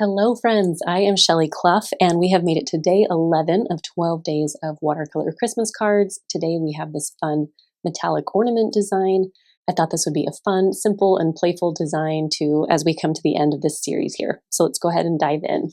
Hello friends, I am Shelly Clough and we have made it to day 11 of 12 days of watercolor Christmas cards. Today we have this fun metallic ornament design. I thought this would be a fun, simple, and playful design as we come to the end of this series here. So let's go ahead and dive in.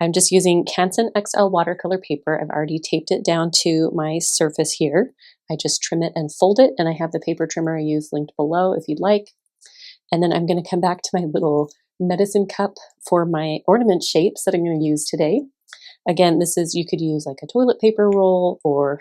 I'm just using Canson XL watercolor paper. I've already taped it down to my surface here. I just trim it and fold it, and I have the paper trimmer I use linked below if you'd like. And then I'm going to come back to my little medicine cup for my ornament shapes that I'm going to use today. Again, you could use like a toilet paper roll or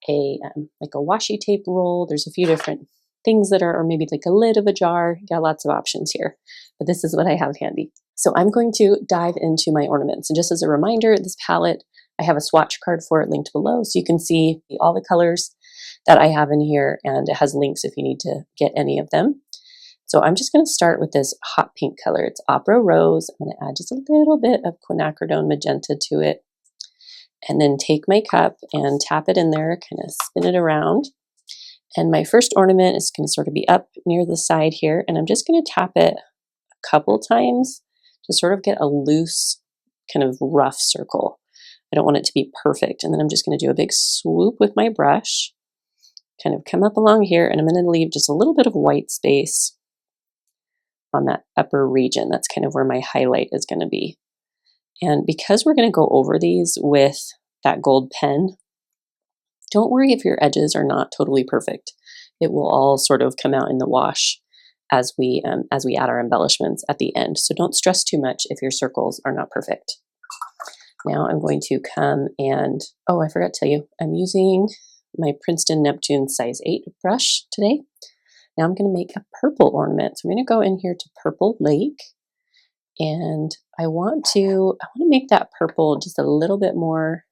like a washi tape roll. There's a few different things that are, or maybe like a lid of a jar. You got lots of options here, but this is what I have handy. So I'm going to dive into my ornaments. And just as a reminder, this palette, I have a swatch card for it linked below, so you can see all the colors that I have in here, and it has links if you need to get any of them. So I'm just going to start with this hot pink color. It's Opera Rose. I'm going to add just a little bit of quinacridone magenta to it. And then take my cup and tap it in there, kind of spin it around. And my first ornament is going to sort of be up near the side here. And I'm just going to tap it a couple times to sort of get a loose, kind of rough circle. I don't want it to be perfect. And then I'm just going to do a big swoop with my brush, kind of come up along here, and I'm going to leave just a little bit of white space on that upper region. That's kind of where my highlight is going to be. And because we're going to go over these with that gold pen, don't worry if your edges are not totally perfect. It will all sort of come out in the wash as we add our embellishments at the end. So don't stress too much if your circles are not perfect. Now I'm going to come and, oh, I forgot to tell you, I'm using my Princeton Neptune size 8 brush today. Now I'm going to make a purple ornament. So I'm going to go in here to Purple Lake, and I want to make that purple just a little bit more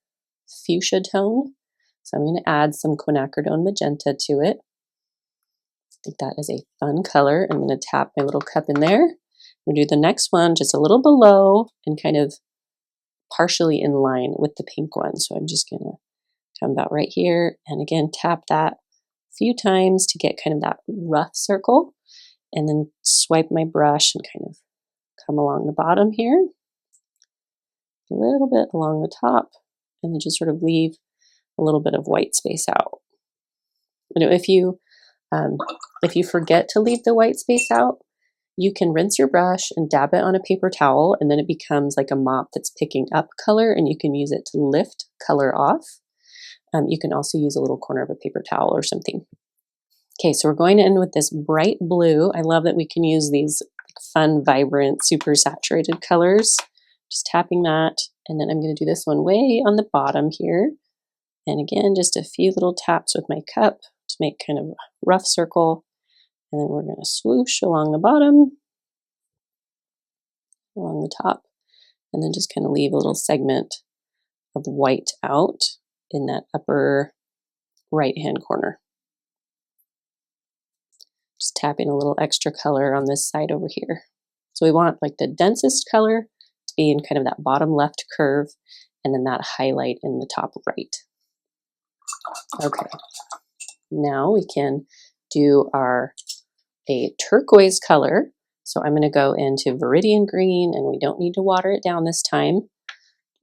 fuchsia tone. So I'm going to add some quinacridone magenta to it. I think that is a fun color. I'm going to tap my little cup in there. We'll do the next one just a little below and kind of partially in line with the pink one. So I'm just going to come about right here and again tap that few times to get kind of that rough circle, and then swipe my brush and kind of come along the bottom here, a little bit along the top, and then just sort of leave a little bit of white space out. You know, if you forget to leave the white space out, you can rinse your brush and dab it on a paper towel, and then it becomes like a mop that's picking up color, and you can use it to lift color off. You can also use a little corner of a paper towel or something. Okay, so we're going to end with this bright blue. I love that we can use these fun, vibrant, super saturated colors. Just tapping that, and then I'm going to do this one way on the bottom here. And again, just a few little taps with my cup to make kind of a rough circle. And then we're going to swoosh along the bottom, along the top, and then just kind of leave a little segment of white out in that upper right-hand corner. Just tapping a little extra color on this side over here. So we want like the densest color to be in kind of that bottom left curve, and then that highlight in the top right. Okay, now we can do a turquoise color. So I'm going to go into Viridian Green, and we don't need to water it down this time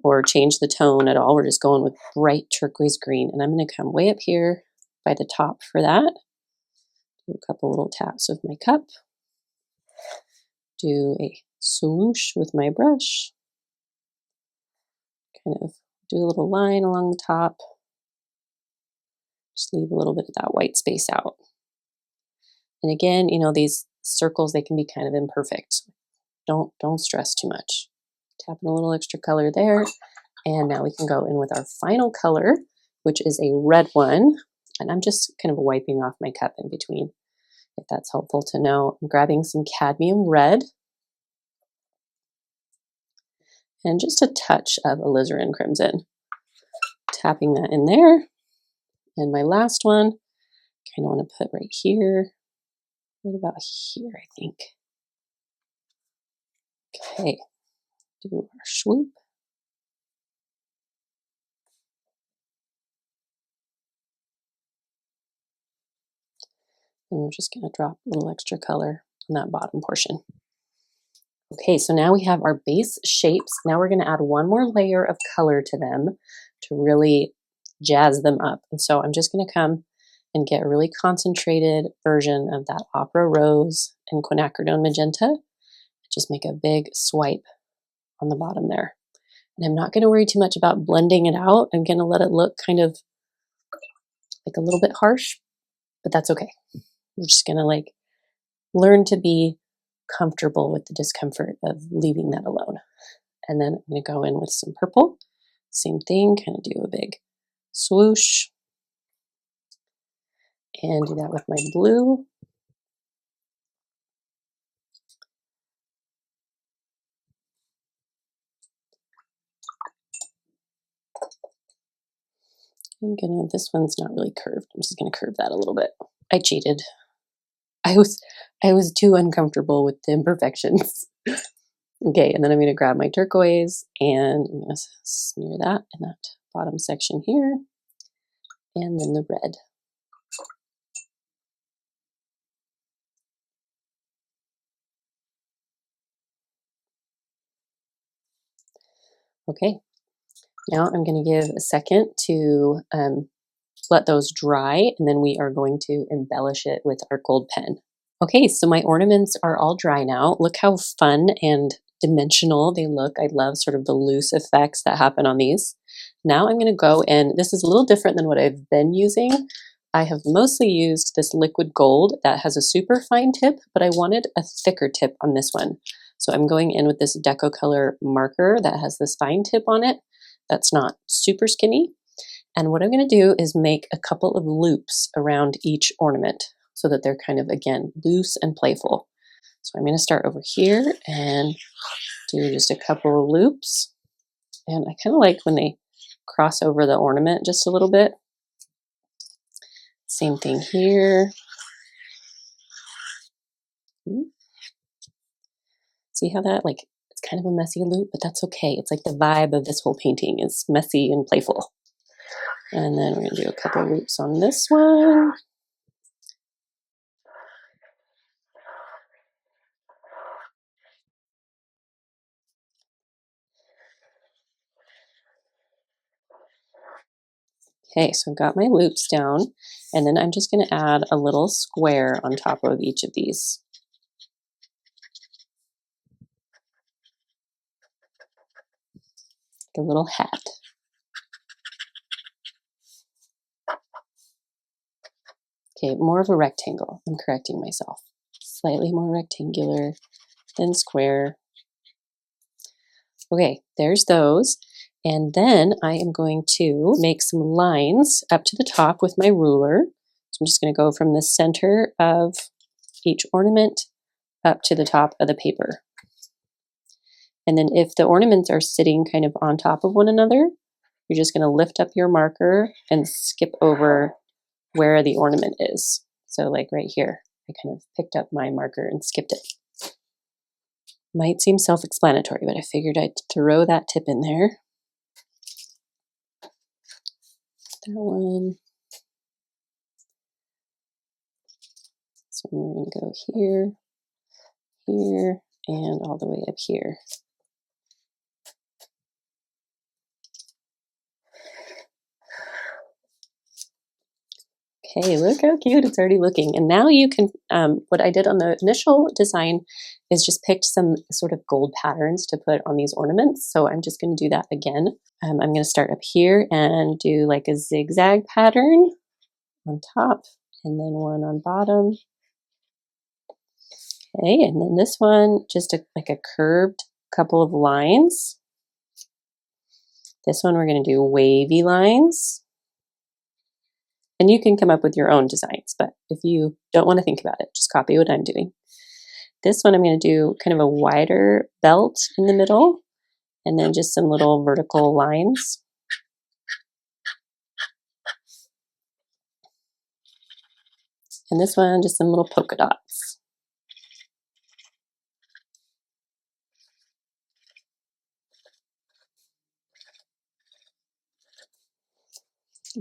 or change the tone at all. We're just going with bright turquoise green, and I'm going to come way up here by the top for that. Do a couple little taps with my cup. Do a swoosh with my brush. Kind of do a little line along the top. Just leave a little bit of that white space out. And again, you know, these circles, they can be kind of imperfect. Don't stress too much. Tapping a little extra color there. And now we can go in with our final color, which is a red one. And I'm just kind of wiping off my cup in between, if that's helpful to know. I'm grabbing some cadmium red and just a touch of alizarin crimson. Tapping that in there. And my last one, kind of want to put right here, right about here, I think. Okay, do our swoop. And we're just going to drop a little extra color on that bottom portion. Okay, so now we have our base shapes. Now we're going to add one more layer of color to them to really jazz them up. And so I'm just going to come and get a really concentrated version of that opera rose and quinacridone magenta. Just make a big swipe on the bottom there. And I'm not going to worry too much about blending it out. I'm going to let it look kind of like a little bit harsh, but that's okay. We're just going to like learn to be comfortable with the discomfort of leaving that alone. And then I'm going to go in with some purple. Same thing, kind of do a big swoosh. And do that with my blue. This one's not really curved. I'm just gonna curve that a little bit. I cheated. I was too uncomfortable with the imperfections. Okay, and then I'm gonna grab my turquoise and I'm gonna smear that in that bottom section here. And then the red. Okay, now I'm gonna give a second to let those dry, and then we are going to embellish it with our gold pen. Okay, so my ornaments are all dry now. Look how fun and dimensional they look. I love sort of the loose effects that happen on these. Now I'm going to go in. This is a little different than what I've been using. I have mostly used this liquid gold that has a super fine tip, but I wanted a thicker tip on this one. So I'm going in with this Decocolor marker that has this fine tip on it that's not super skinny. And what I'm going to do is make a couple of loops around each ornament so that they're kind of, again, loose and playful. So I'm going to start over here and do just a couple of loops. And I kind of like when they cross over the ornament just a little bit. Same thing here. See how that, like, it's kind of a messy loop, but that's okay. It's like the vibe of this whole painting is messy and playful. And then we're going to do a couple of loops on this one. Okay, so I've got my loops down, and then I'm just going to add a little square on top of each of these. Like a little hat. Okay, more of a rectangle. I'm correcting myself. Slightly more rectangular than square. Okay, there's those. And then I am going to make some lines up to the top with my ruler. So I'm just going to go from the center of each ornament up to the top of the paper. And then if the ornaments are sitting kind of on top of one another, you're just going to lift up your marker and skip over where the ornament is. So like right here, I kind of picked up my marker and skipped it. Might seem self-explanatory, but I figured I'd throw that tip in there. That one. So we're going to go here, here, and all the way up here. Okay, look how cute it's already looking. And now you can, what I did on the initial design is just picked some sort of gold patterns to put on these ornaments. So I'm just going to do that again. I'm going to start up here and do like a zigzag pattern on top and then one on bottom. Okay, and then this one, just like a curved couple of lines. This one we're going to do wavy lines. And you can come up with your own designs, but if you don't want to think about it, just copy what I'm doing. This one I'm going to do kind of a wider belt in the middle, and then just some little vertical lines. And this one, just some little polka dots.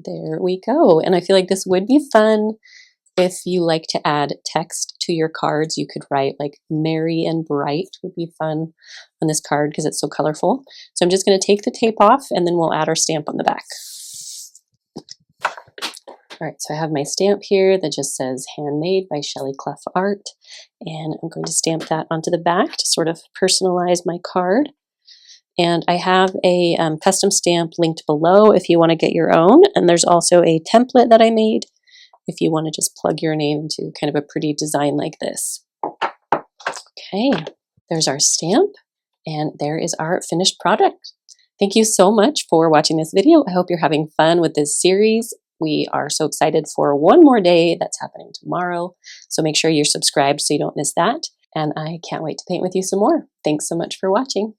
There we go. And I feel like this would be fun If you like to add text to your cards, you could write like merry and bright would be fun on this card because it's so colorful. So I'm just going to take the tape off and then we'll add our stamp on the back. All right, so I have my stamp here that just says handmade by Shelley Clough Art, and I'm going to stamp that onto the back to sort of personalize my card. And I have a custom stamp linked below if you want to get your own, and there's also a template that I made if you want to just plug your name into kind of a pretty design like this. Okay, there's our stamp, and there is our finished product. Thank you so much for watching this video. I hope you're having fun with this series. We are so excited for one more day that's happening tomorrow, so make sure you're subscribed so you don't miss that. And I can't wait to paint with you some more. Thanks so much for watching.